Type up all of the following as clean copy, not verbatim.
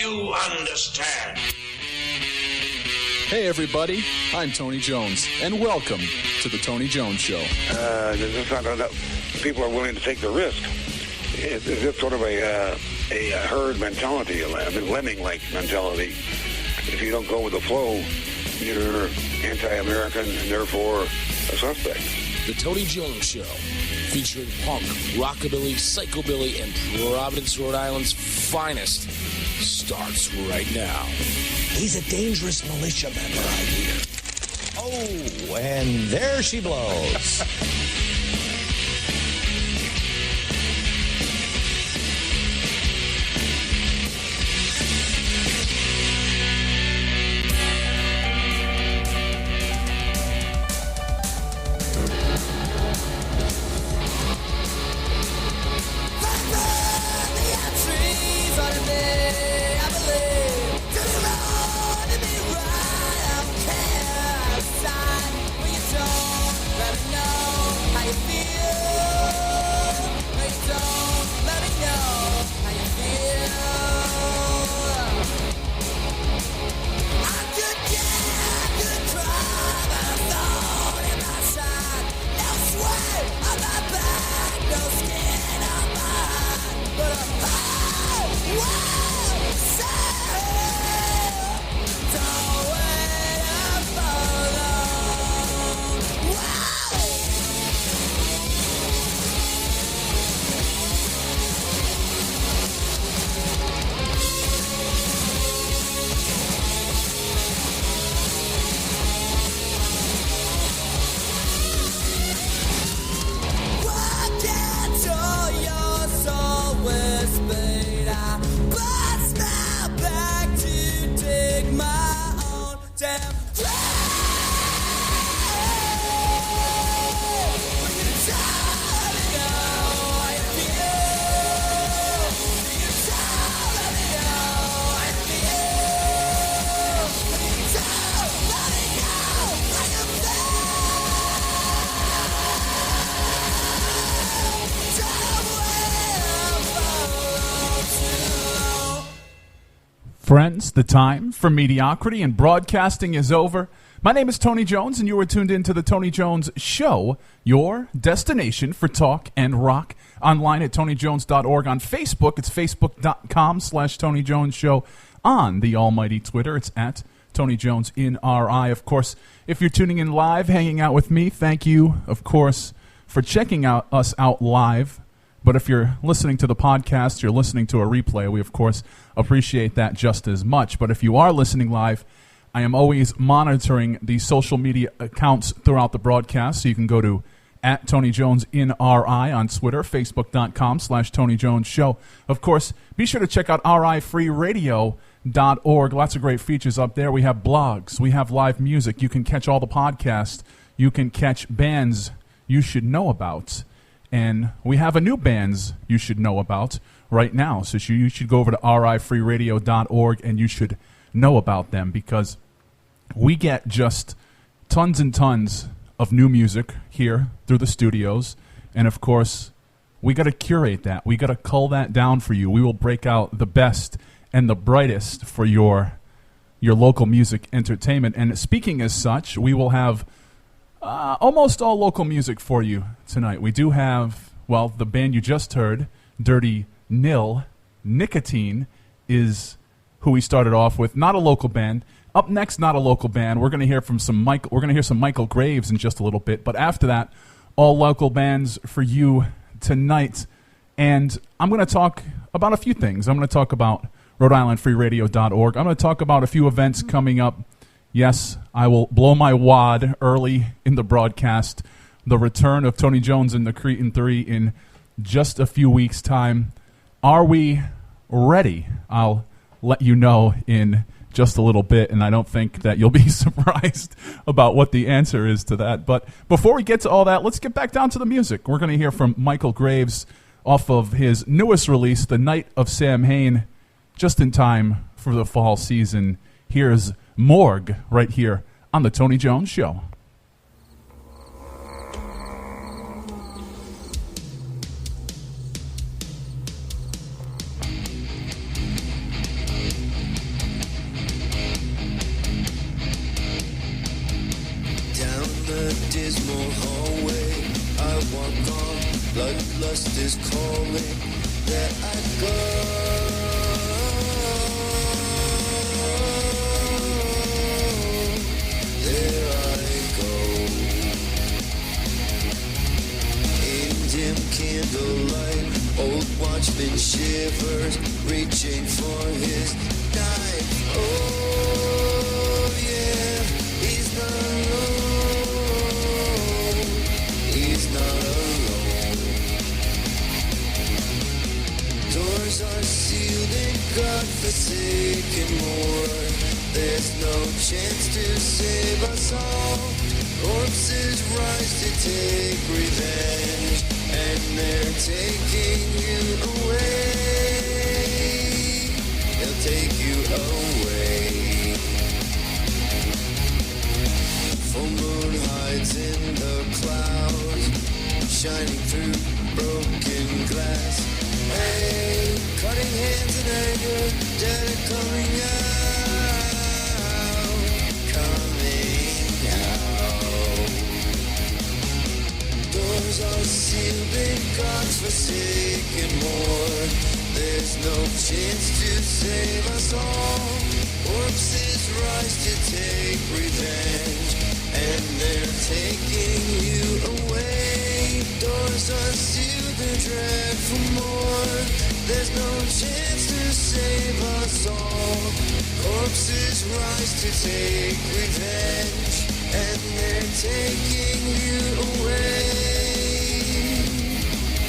you understand? Hey everybody, I'm Tony Jones, and welcome to the Tony Jones Show. There's not enough people are willing to take the risk. It's just sort of a herd mentality, a lemming-like mentality. If you don't go with the flow, you're anti-American and therefore a suspect. The Tony Jones Show, featuring punk, rockabilly, psychobilly, and Providence, Rhode Island's finest, starts right now. He's a dangerous militia member, I hear. Oh, and there she blows. Friends, the time for mediocrity and broadcasting is over. My name is Tony Jones, and you are tuned in to the Tony Jones Show, your destination for talk and rock. Online at TonyJones.org. On Facebook, it's Facebook.com/Tony Jones Show. On the almighty Twitter, it's at Tony Jones in RI. Of course, if you're tuning in live, hanging out with me, thank you, of course, for checking us out live. But if you're listening to the podcast, you're listening to a replay, we, of course, appreciate that just as much. But if you are listening live, I am always monitoring the social media accounts throughout the broadcast. So you can go to at Tony Jones in RI on Twitter, Facebook.com/Tony Jones Show. Of course, be sure to check out RIFreeRadio.org. Lots of great features up there. We have blogs. We have live music. You can catch all the podcasts. You can catch bands you should know about. And we have a new bands you should know about right now. So you should go over to RIFreeRadio.org and you should know about them, because we get just tons and tons of new music here through the studios. And, of course, we got to curate that. We got to cull that down for you. We will break out the best and the brightest for your local music entertainment. And speaking as such, we will have almost all local music for you tonight. We do have, well, the band you just heard, Dirty Nil. Nicotine is who we started off with. Not a local band. Up next, not a local band. We're going to hear from some Michael Graves in just a little bit. But after that, all local bands for you tonight. And I'm going to talk about a few things. I'm going to talk about Rhode-IslandFreeRadio.org. I'm going to talk about a few events coming up. Yes, I will blow my wad early in the broadcast. The return of Tony Jones and the Cretin 3 in just a few weeks' time. Are we ready? I'll let you know in just a little bit, and I don't think that you'll be surprised about what the answer is to that. But before we get to all that, let's get back down to the music. We're going to hear from Michael Graves off of his newest release, The Night of Sam Hain, just in time for the fall season. Here's Morgue right here on the Tony Jones Show. lust is calling that I go. There I go. In dim candlelight, old watchman shivers, reaching for his knife. Oh yeah, he's not alone. He's not alone. Doors are sealed in God-forsaken moor. There's no chance to save us all. Corpses rise to take revenge, and they're taking you away. They'll take you away. Full moon hides in the clouds, shining through broken glass. Hey, cutting hands in anger, dead are coming out, coming out. Doors are sealed in God's forsaken war. There's no chance to save us all. Corpses rise to take revenge, and they're taking you away. Doors are sealed, they're dread for more. There's no chance to save us all. Corpses rise to take revenge, and they're taking you away.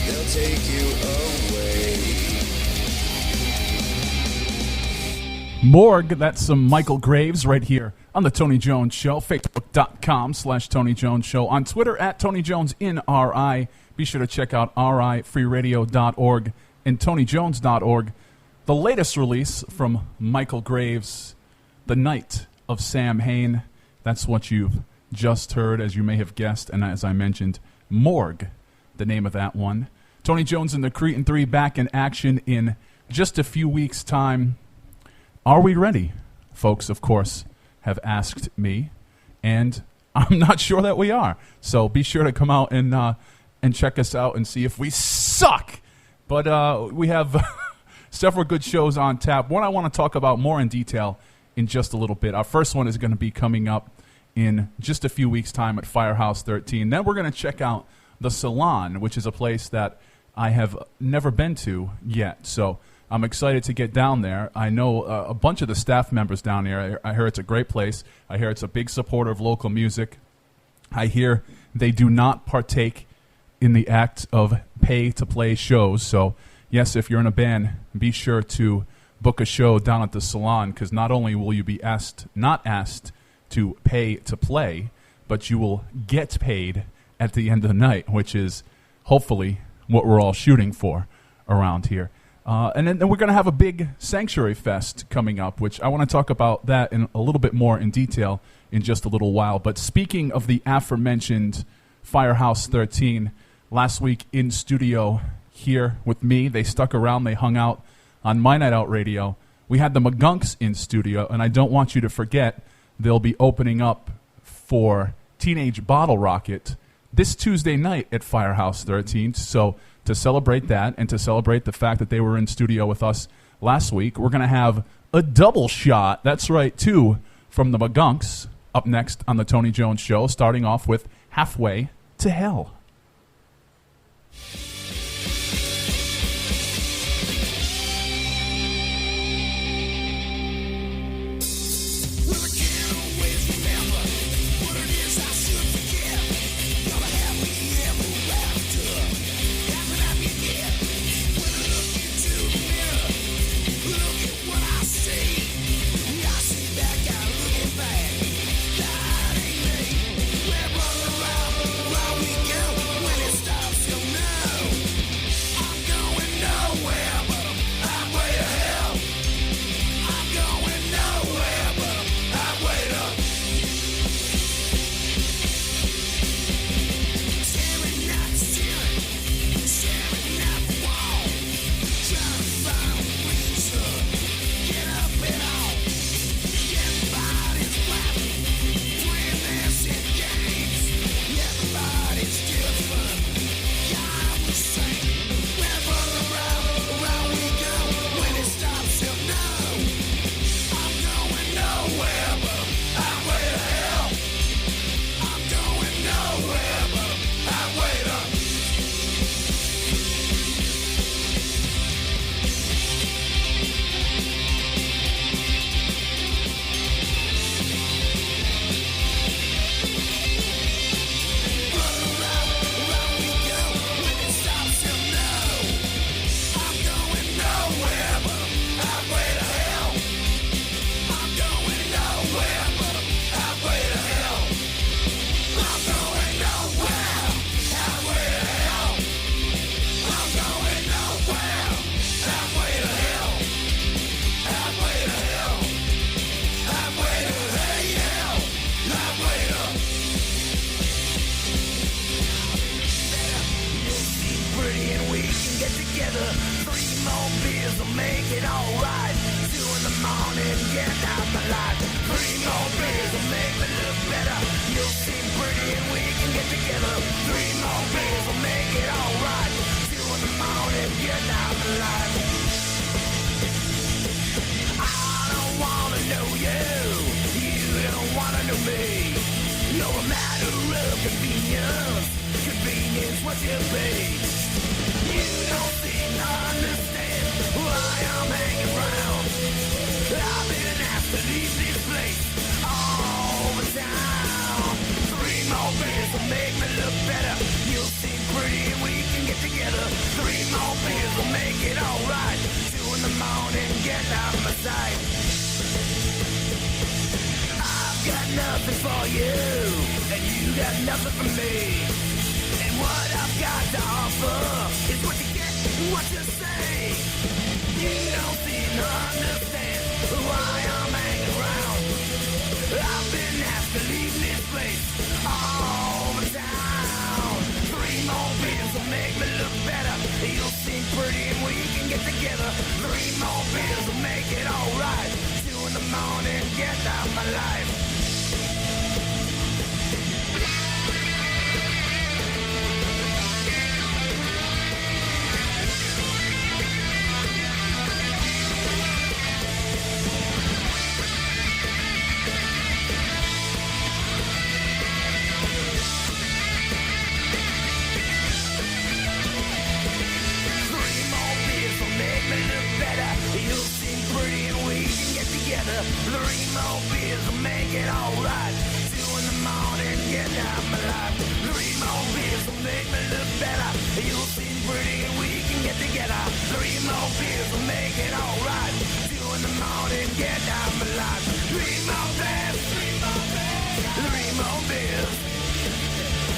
They'll take you away. Morgue, that's some Michael Graves right here on the Tony Jones Show. Facebook.com/Tony Jones Show. On Twitter at Tony Jones in RI. Be sure to check out rifreeradio.org and TonyJones.org. The latest release from Michael Graves, The Night of Sam Hain. That's what you've just heard, as you may have guessed, and as I mentioned, Morgue, the name of that one. Tony Jones and the Cretin 3 back in action in just a few weeks' time. Are we ready? Folks, of course, have asked me, and I'm not sure that we are. So be sure to come out and check us out and see if we suck. But we have several good shows on tap. One I want to talk about more in detail in just a little bit. Our first one is going to be coming up in just a few weeks' time at Firehouse 13. Then we're going to check out the Salon, which is a place that I have never been to yet. So I'm excited to get down there. I know a bunch of the staff members down there. I hear it's a great place. I hear it's a big supporter of local music. I hear they do not partake in the act of pay-to-play shows. So, yes, if you're in a band, be sure to book a show down at the Salon, because not only will you be not asked to pay to play, but you will get paid at the end of the night, which is hopefully what we're all shooting for around here. And then we're going to have a big Sanctuary Fest coming up, which I want to talk about that in a little bit more in detail in just a little while. But speaking of the aforementioned Firehouse 13, last week in studio here with me, they stuck around, they hung out on My Night Out Radio. We had the Magunks in studio, and I don't want you to forget they'll be opening up for Teenage Bottle Rocket this Tuesday night at Firehouse 13. So to celebrate that and to celebrate the fact that they were in studio with us last week, we're going to have a double shot. That's right, two from the Magunks up next on the Tony Jones Show, starting off with Halfway to Hell. Where we go when it stops, you'll know. get out my life. 3 more beers will make me look better. You'll seem pretty and we can get together. 3 more beers will make it alright. 2 in the morning, get out my life. I don't wanna know you. You don't wanna know me. You're a matter of convenience. Convenience, what you pay. You don't seem to understand why I'm hanging around. I've been asked to leave this place all the time. 3 more beers will make me look better. You'll seem pretty and we can get together. 3 more beers will make it alright. 2 in the morning, get out of my sight. I've got nothing for you, and you got nothing for me. And what I've got to offer is what you get, what you say. You don't seem to understand why I'm hanging around. I've been asked to leave this place all the time. 3 more beers will make me look better. You'll seem pretty and we can get together. 3 more beers will make it alright. 2 in the morning, get out of my life. Together, 3 more beers will make it alright. 2 in the morning, get out my life. 3 more beers will make me look better. You'll seem pretty and we can get together. 3 more beers will make it alright. 2 in the morning, get out my life. 3 more beers, 3 more beers, 3 more beers,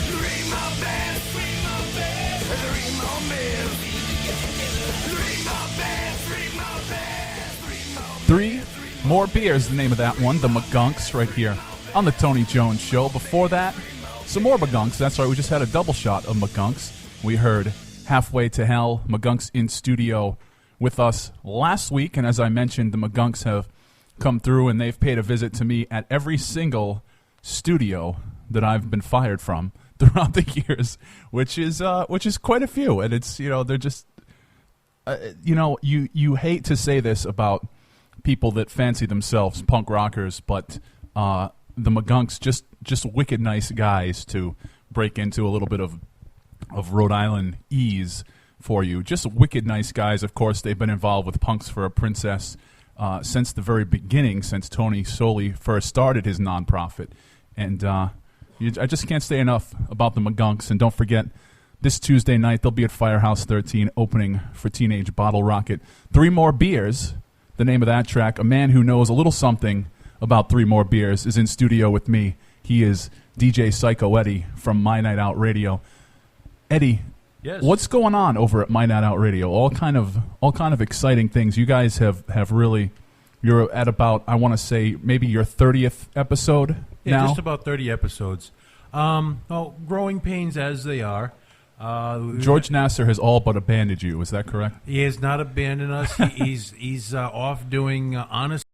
3 more beers, 3 more beers, 3 more beers, 3 more beers, 3 more beers, 3 more beers. 3 More Beers, the name of that one, the McGunks, right here on the Tony Jones Show. Before that, some more McGunks. That's right, we just had a double shot of McGunks. We heard Halfway to Hell, McGunks in studio with us last week, and as I mentioned, the McGunks have come through and they've paid a visit to me at every single studio that I've been fired from throughout the years, which is quite a few, and it's, they're just, you hate to say this about people that fancy themselves punk rockers, but the McGunks, just wicked nice guys to break into a little bit of Rhode Island ease for you. Just wicked nice guys. Of course, they've been involved with Punks for a Princess since the very beginning, since Tony Soli first started his nonprofit. And I just can't say enough about the McGunks. And don't forget, this Tuesday night, they'll be at Firehouse 13 opening for Teenage Bottle Rocket. 3 More Beers, the name of that track. A man who knows a little something about 3 More Beers is in studio with me. He is DJ Psycho Eddie from My Night Out Radio. Eddie, yes. What's going on over at My Night Out Radio? All kind of exciting things. You guys have really, you're at about, I want to say, maybe your 30th episode now? Just about 30 episodes. Growing pains as they are. George Nasser has all but abandoned you. Is that correct? He has not abandoned us. He's off doing honest